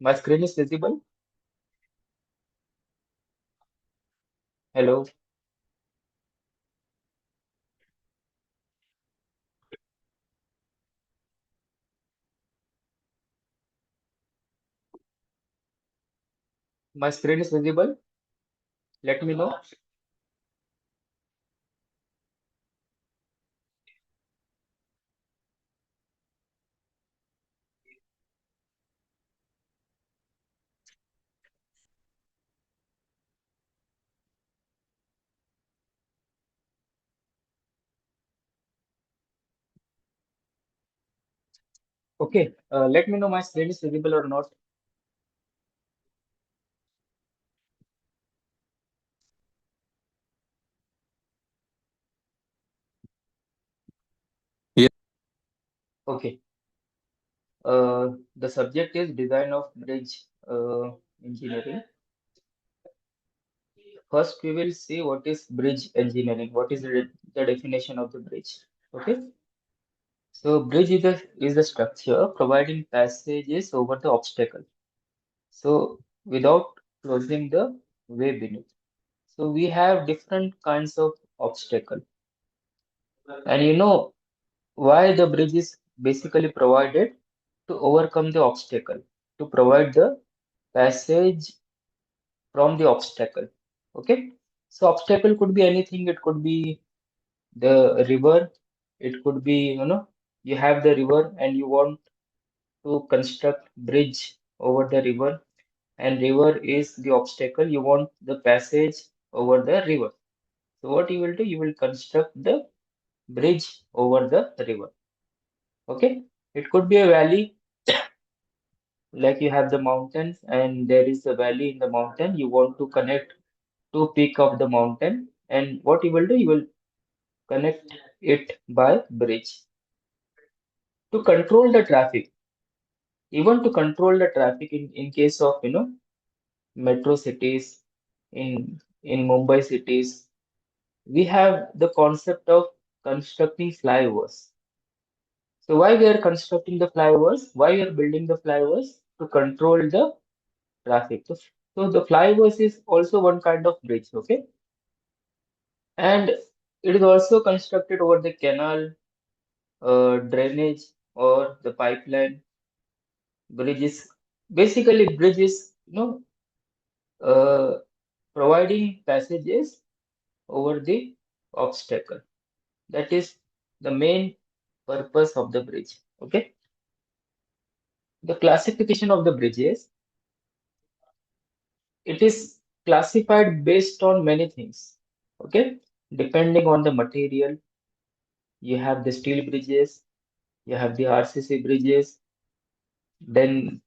My screen is visible. Hello. My screen is visible. Let me know. Okay. Let me know my screen is visible or not. Yeah. Okay. The subject is design of bridge engineering. First, we will see what is bridge engineering. What is the definition of the bridge? Okay. So, bridge is a structure providing passages over the obstacle. So, without closing the way beneath. So, we have different kinds of obstacle. And why the bridge is basically provided to overcome the obstacle, to provide the passage from the obstacle. Okay, so obstacle could be anything. It could be the river. It could be, you have the river and you want to construct bridge over the river, and river is the obstacle. You want the passage over the river. So what you will do, you will construct the bridge over the river. Okay, it could be a valley, like you have the mountains and there is a valley in the mountain. You want to connect two peak of the mountain, and what you will do, you will connect it by bridge to control the traffic. Even to control the traffic in case of metro cities, in Mumbai cities, we have the concept of constructing flyovers. So why we are constructing the flyovers? Why we are building the flyovers? To control the traffic. So the flyovers is also one kind of bridge, okay? And it is also constructed over the canal, drainage, or the pipeline. Bridges, basically bridges, uh, providing passages over the obstacle. That is the main purpose of the bridge, okay? The classification of the bridges, it is classified based on many things, okay? Depending on the material, you have the steel bridges, you have the RCC bridges. Then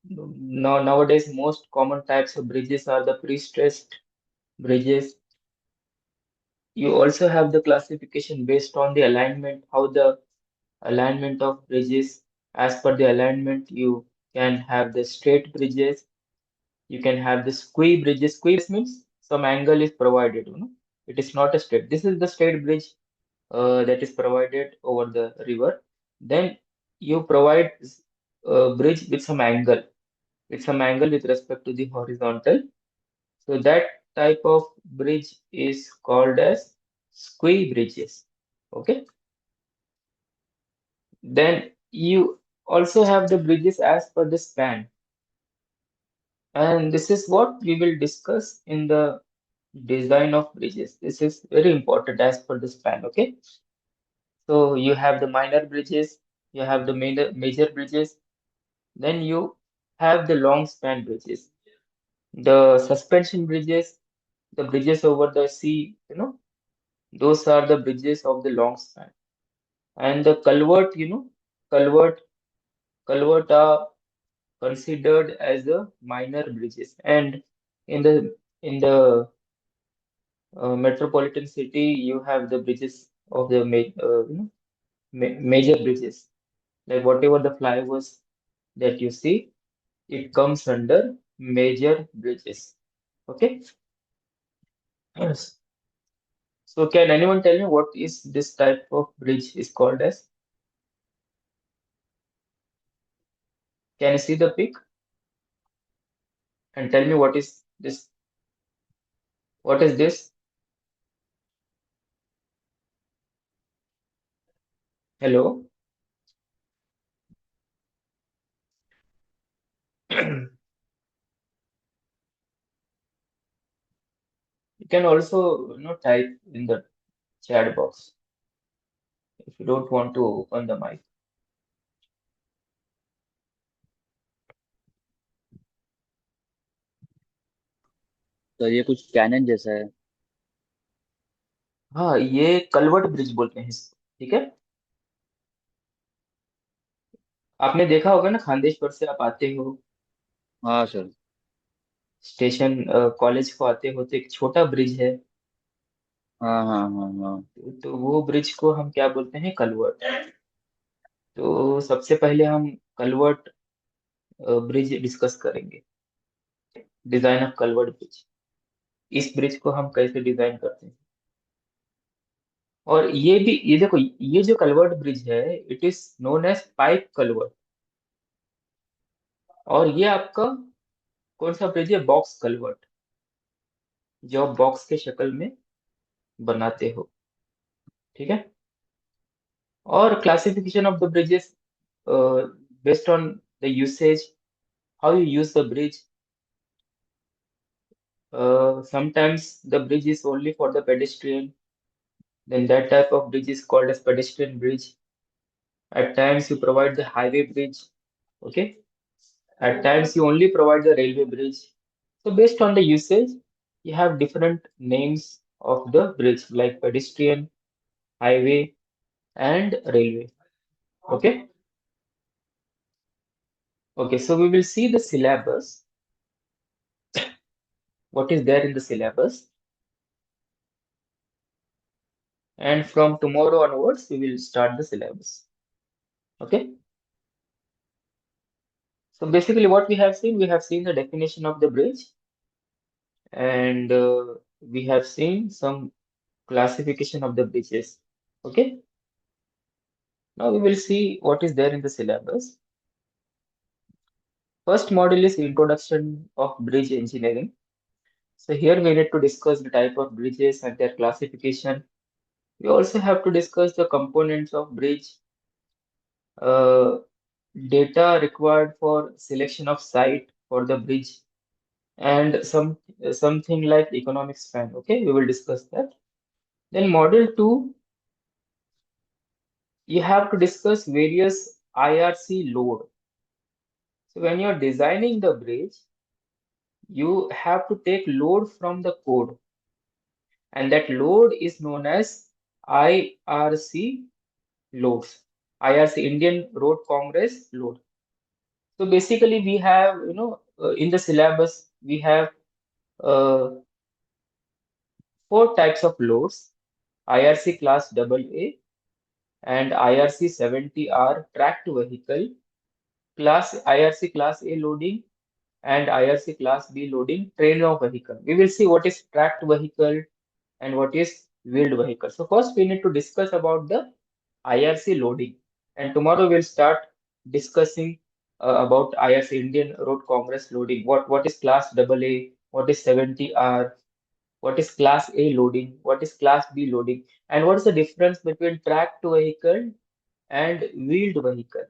nowadays, most common types of bridges are the pre-stressed bridges. You also have the classification based on the alignment, how the alignment of bridges. As per the alignment, you can have the straight bridges, you can have the square bridges. Square bridges means some angle is provided, It is not a straight. This is the straight bridge that is provided over the river. Then you provide a bridge with some angle with respect to the horizontal. So that type of bridge is called as square bridges. Okay. Then you also have the bridges as per the span. And this is what we will discuss in the design of bridges. This is very important as per the span. Okay. So you have the minor bridges, you have the major bridges, then you have the long span bridges, the suspension bridges, the bridges over the sea, those are the bridges of the long span. And the culvert, culvert are considered as the minor bridges. And in the metropolitan city, you have the bridges of the major bridges. Like whatever the flyovers that you see, it comes under major bridges. Okay. Yes. So can anyone tell me what is this type of bridge is called as? Can you see the pic? And tell me what is this? What is this? Hello? You can also, type in the chat box if you don't want to open the mic. तो ये कुछ cannon जैसा है। हाँ, ये culvert bridge बोलते हैं इसको। ठीक है। आपने देखा होगा ना, खांदेश्वर से आप आते हो हाँ सर। स्टेशन, कॉलेज को आते हो तो एक छोटा ब्रिज है। हाँ हाँ हाँ हाँ। तो वो ब्रिज को हम क्या बोलते हैं? कलवर्ट। तो सबसे पहले हम कलवर्ट ब्रिज डिस्कस करेंगे। Design of culvert bridge. इस ब्रिज को हम कैसे डिजाइन करते हैं? और ये भी, ये देखो, ये जो कलवर्ट ब्रिज है, it is known as pipe culvert. और ये आपका कौन सा ब्रिज है? बॉक्स कलवर्ट, जो आप बॉक्स के शक्ल में बनाते हो। ठीक है। और classification of the bridges based on the usage, how you use the bridge. Sometimes the bridge is only for the pedestrian, then that type of bridge is called as pedestrian bridge. At times you provide the highway bridge, okay? At times you only provide the railway bridge. So based on the usage, you have different names of the bridge like pedestrian, highway, and railway. Okay? Okay, so we will see the syllabus, what is there in the syllabus, and from tomorrow onwards, we will start the syllabus. Okay? So basically, what we have seen the definition of the bridge, and we have seen some classification of the bridges. Okay, now we will see what is there in the syllabus. First module is Introduction of Bridge Engineering. So here we need to discuss the type of bridges and their classification. We also have to discuss the components of bridge, uh, data required for selection of site for the bridge, and something like economic span. Okay, we will discuss that. Then module 2, you have to discuss various IRC load. So when you're designing the bridge, you have to take load from the code, and that load is known as IRC loads. IRC, Indian Road Congress load. So basically, we have, in the syllabus, we have uh, four types of loads: IRC class AA and IRC 70R tracked vehicle, class IRC class A loading, and IRC class B loading train of vehicle. We will see what is tracked vehicle and what is wheeled vehicle. So first we need to discuss about the IRC loading, and tomorrow we'll start discussing about IRC, Indian Road Congress loading. What is class AA? What is 70R? What is class A loading? What is class B loading? And what is the difference between tracked vehicle and wheeled vehicle?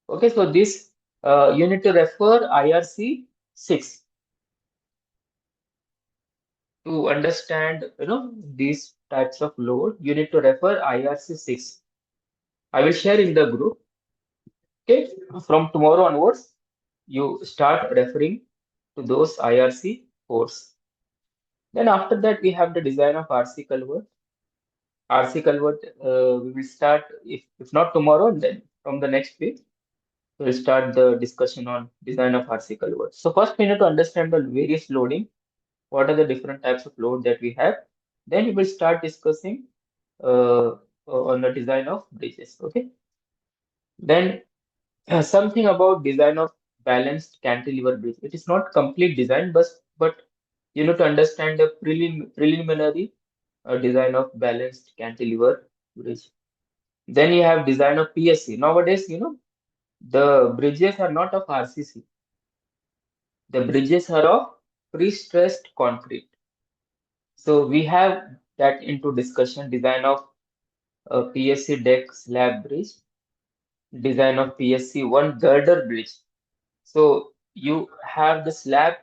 Okay, so this you need to refer IRC 6 to understand, these types of load. You need to refer IRC 6. I will share in the group. Okay, from tomorrow onwards, you start referring to those IRC codes. Then after that, we have the design of RC culvert. RC culvert, we will start, if not tomorrow, then from the next week, we'll start the discussion on design of RC culvert. So first, we need to understand the various loading. What are the different types of load that we have? Then we will start discussing on the design of bridges. Okay. Then something about design of balanced cantilever bridge. It is not complete design, but you need to understand the preliminary design of balanced cantilever bridge. Then you have design of PSC. Nowadays, the bridges are not of RCC. The bridges are of pre-stressed concrete. So we have that into discussion: design of PSC deck slab bridge, design of PSC one girder bridge. So you have the slab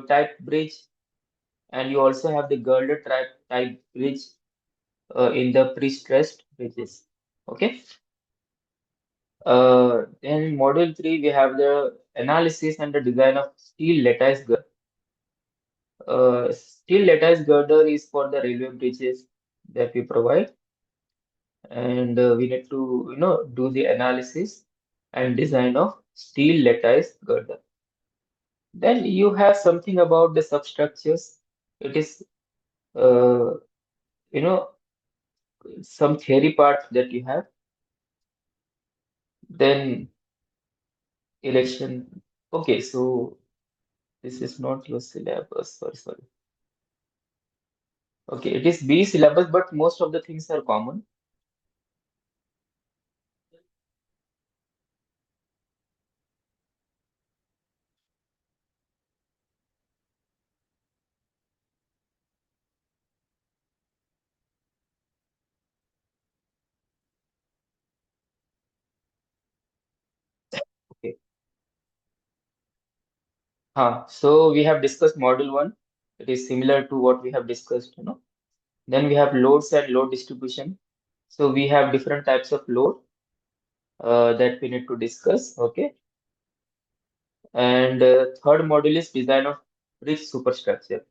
type bridge, and you also have the girder type bridge in the pre-stressed bridges. Okay. In module 3, we have the analysis and the design of steel lattice girder. Steel lattice girder is for the railway bridges that we provide, and we need to, do the analysis and design of steel lattice girder. Then you have something about the substructures. It is, uh, you know, some theory part that you have. Then election. Okay, so this is not your syllabus. Sorry, sorry. Okay, it is B syllabus, but most of the things are common. Okay. So we have discussed module one. It is similar to what we have discussed. Then we have loads and load distribution. So we have different types of load that we need to discuss. Okay. And third module is design of bridge superstructure.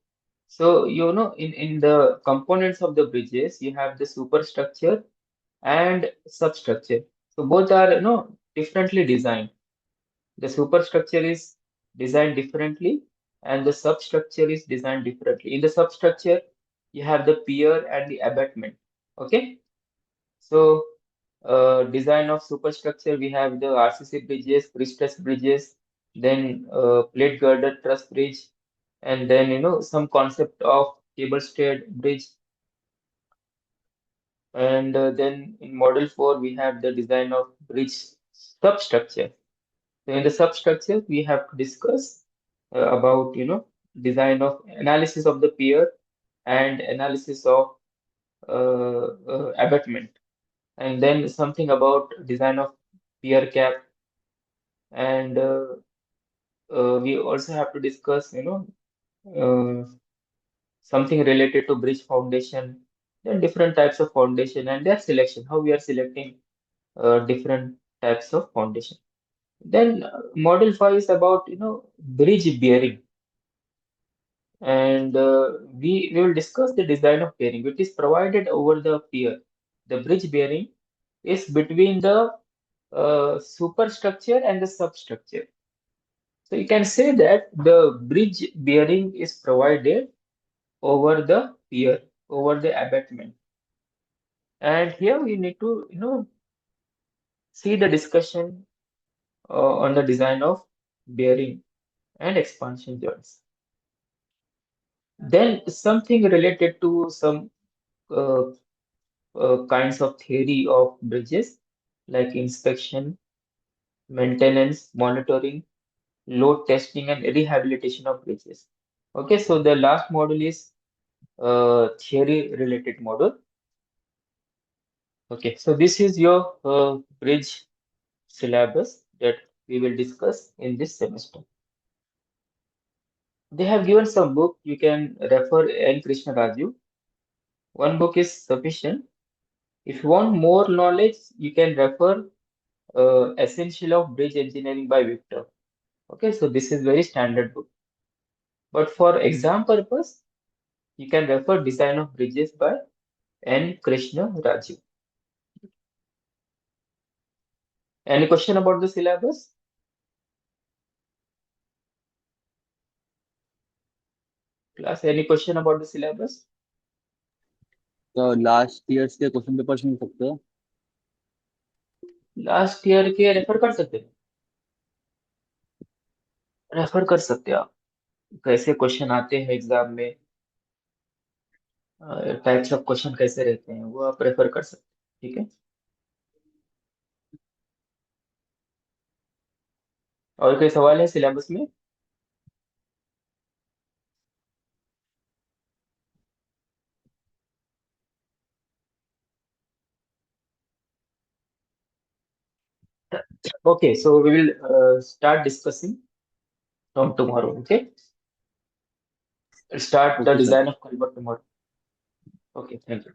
So, in the components of the bridges, you have the superstructure and substructure. So both are, differently designed. The superstructure is designed differently, and the substructure is designed differently. In the substructure, you have the pier and the abutment. Okay. So, design of superstructure, we have the RCC bridges, pre-stressed bridges, then plate girder truss bridge, and then some concept of cable stayed bridge. And then in model 4, we have the design of bridge substructure. So in the substructure, we have to discuss about design of analysis of the pier and analysis of abutment, and then something about design of pier cap, and we also have to discuss uh, something related to bridge foundation, then different types of foundation and their selection, how we are selecting different types of foundation. Then model 5 is about bridge bearing, and we will discuss the design of bearing, which is provided over the pier. The bridge bearing is between the superstructure and the substructure. So you can say that the bridge bearing is provided over the pier, over the abutment. And here we need to, see the discussion on the design of bearing and expansion joints. Then something related to some uh, kinds of theory of bridges, like inspection, maintenance, monitoring, load testing, and rehabilitation of bridges. Okay, so the last module is theory related module. Okay, so this is your bridge syllabus that we will discuss in this semester. They have given some book. You can refer N. Krishna Raju. One book is sufficient. If you want more knowledge, you can refer Essential of Bridge Engineering by Victor. Okay, so this is very standard book. But for exam purpose, you can refer Design of Bridges by N. Krishna Raju. Any question about the syllabus? Class, any question about the syllabus? तो last years के question papers मिल सकते हैं? Last year के refer कर सकते हैं, refer कर सकते हैं आप। कैसे क्वेश्चन आते हैं एग्जाम में, टाइप्स ऑफ क्वेश्चन कैसे रहते हैं, वो आप रेफर कर सकते हैं। ठीक है। और कोई सवाल है सिलेबस में? Okay, so we will start discussing from tomorrow. Okay, start the Okay, sir. design of culvert tomorrow. Okay, thank you.